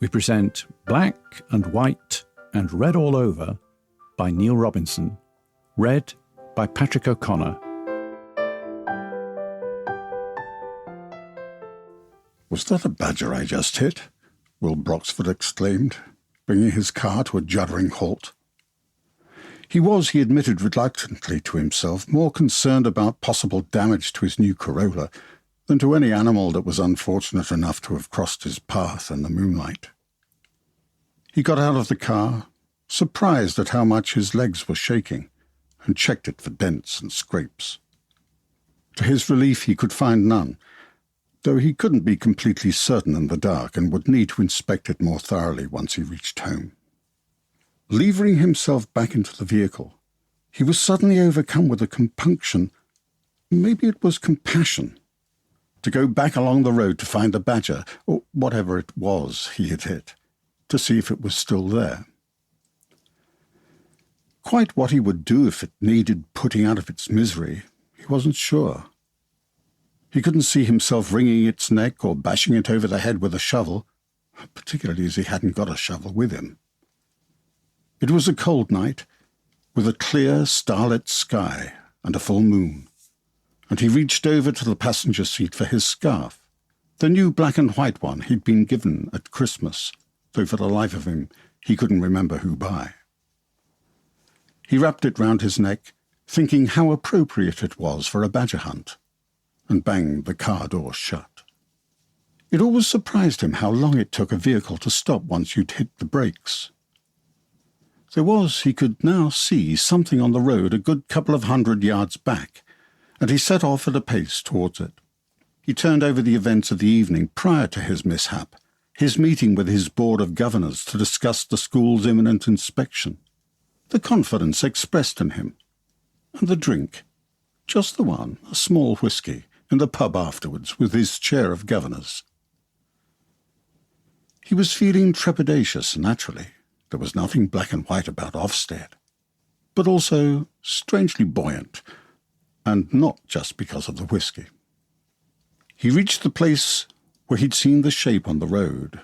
we present Black and White and Red All Over by Neil Robinson, read by Patrick O'Connor. "Was that a badger I just hit?" Will Broxford exclaimed, bringing his car to a juddering halt. He admitted reluctantly to himself, more concerned about possible damage to his new Corolla than to any animal that was unfortunate enough to have crossed his path in the moonlight. He got out of the car, surprised at how much his legs were shaking, and checked it for dents and scrapes. To his relief, he could find none, though he couldn't be completely certain in the dark and would need to inspect it more thoroughly once he reached home. Levering himself back into the vehicle, he was suddenly overcome with a compunction, maybe it was compassion, to go back along the road to find the badger, or whatever it was he had hit, to see if it was still there. Quite what he would do if it needed putting out of its misery, he wasn't sure. He couldn't see himself wringing its neck or bashing it over the head with a shovel, particularly as he hadn't got a shovel with him. It was a cold night, with a clear, starlit sky and a full moon, and he reached over to the passenger seat for his scarf, the new black and white one he'd been given at Christmas, though for the life of him he couldn't remember who by. He wrapped it round his neck, thinking how appropriate it was for a badger hunt, and banged the car door shut. It always surprised him how long it took a vehicle to stop once you'd hit the brakes. There was, he could now see, something on the road a good couple of 100 yards back, and he set off at a pace towards it. He turned over the events of the evening prior to his mishap, his meeting with his board of governors to discuss the school's imminent inspection, the confidence expressed in him, and the drink, just the one, a small whisky, in the pub afterwards with his chair of governors. He was feeling trepidatious, naturally. There was nothing black and white about Ofsted, but also strangely buoyant, and not just because of the whisky. He reached the place where he'd seen the shape on the road.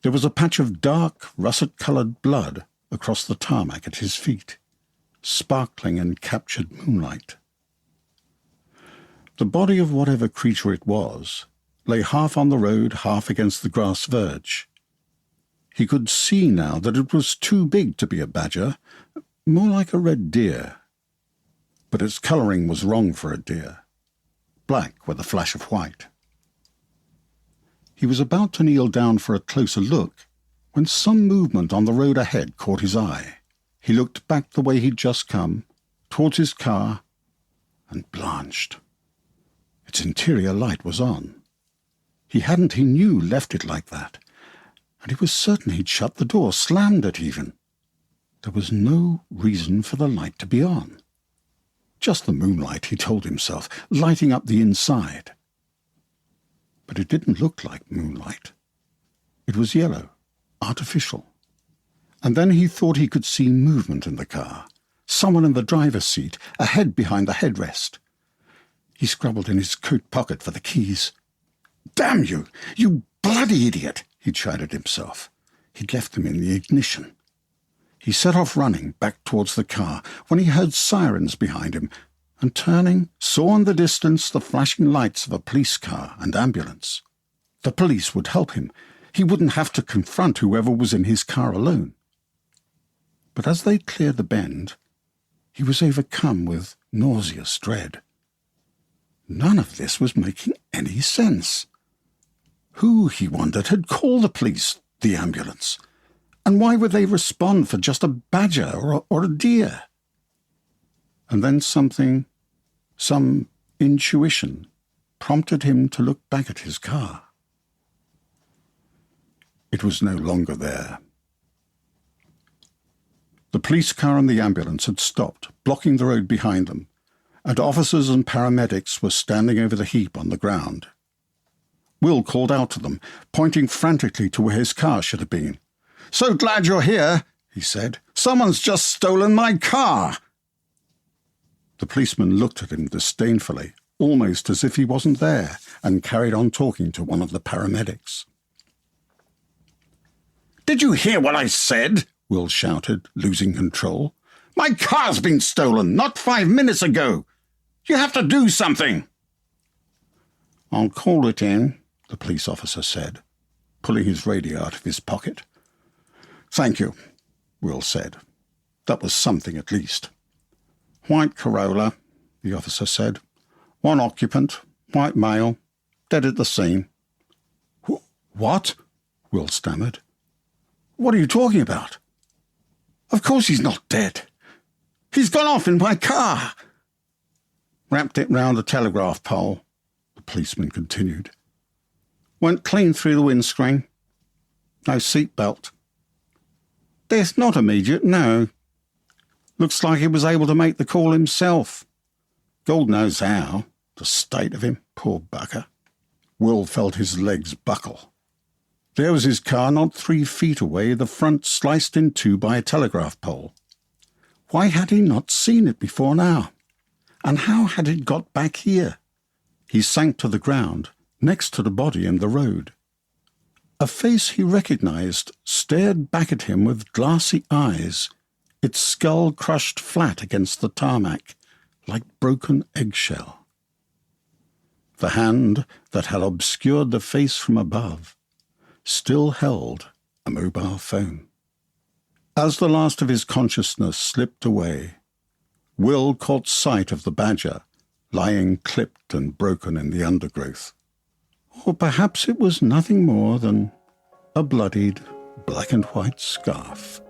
There was a patch of dark, russet-coloured blood across the tarmac at his feet, sparkling in captured moonlight. The body of whatever creature it was lay half on the road, half against the grass verge. He could see now that it was too big to be a badger, more like a red deer. But its colouring was wrong for a deer, black with a flash of white. He was about to kneel down for a closer look when some movement on the road ahead caught his eye. He looked back the way he'd just come, towards his car, and blanched. Its interior light was on. He hadn't, he knew, left it like that, and he was certain he'd shut the door, slammed it even. There was no reason for the light to be on. Just the moonlight, he told himself, lighting up the inside. But it didn't look like moonlight. It was yellow, artificial. And then he thought he could see movement in the car, someone in the driver's seat, a head behind the headrest. He scrabbled in his coat pocket for the keys. "Damn you, you bloody idiot!" he chided himself. He'd left them in the ignition. He set off running back towards the car when he heard sirens behind him, and turning, saw in the distance the flashing lights of a police car and ambulance. The police would help him. He wouldn't have to confront whoever was in his car alone. But as they cleared the bend, he was overcome with nauseous dread. None of this was making any sense. Who, he wondered, had called the police, the ambulance? And why would they respond for just a badger or a deer? And then some intuition, prompted him to look back at his car. It was no longer there. The police car and the ambulance had stopped, blocking the road behind them, and officers and paramedics were standing over the heap on the ground. Will called out to them, pointing frantically to where his car should have been. "So glad you're here," he said. "Someone's just stolen my car." The policeman looked at him disdainfully, almost as if he wasn't there, and carried on talking to one of the paramedics. Did you hear what I said? Will shouted, losing control. My car's been stolen not 5 minutes ago. You have to do something. I'll call it in, the police officer said, pulling his radio out of his pocket. Thank you, Will said. That was something at least. White Corolla, the officer said. 1 occupant, white male, dead at the scene. What? Will stammered. What are you talking about? Of course he's not dead. He's gone off in my car. Wrapped it round the telegraph pole, the policeman continued. Went clean through the windscreen. No seatbelt. Death not immediate, no. Looks like he was able to make the call himself. God knows how. The state of him, poor bugger. Will felt his legs buckle. There was his car not 3 feet away, the front sliced in two by a telegraph pole. Why had he not seen it before now? And how had it got back here? He sank to the ground, next to the body in the road. A face he recognized stared back at him with glassy eyes, its skull crushed flat against the tarmac, like broken eggshell. The hand that had obscured the face from above still held a mobile phone. As the last of his consciousness slipped away, Will caught sight of the badger lying clipped and broken in the undergrowth. Or perhaps it was nothing more than a bloodied black and white scarf.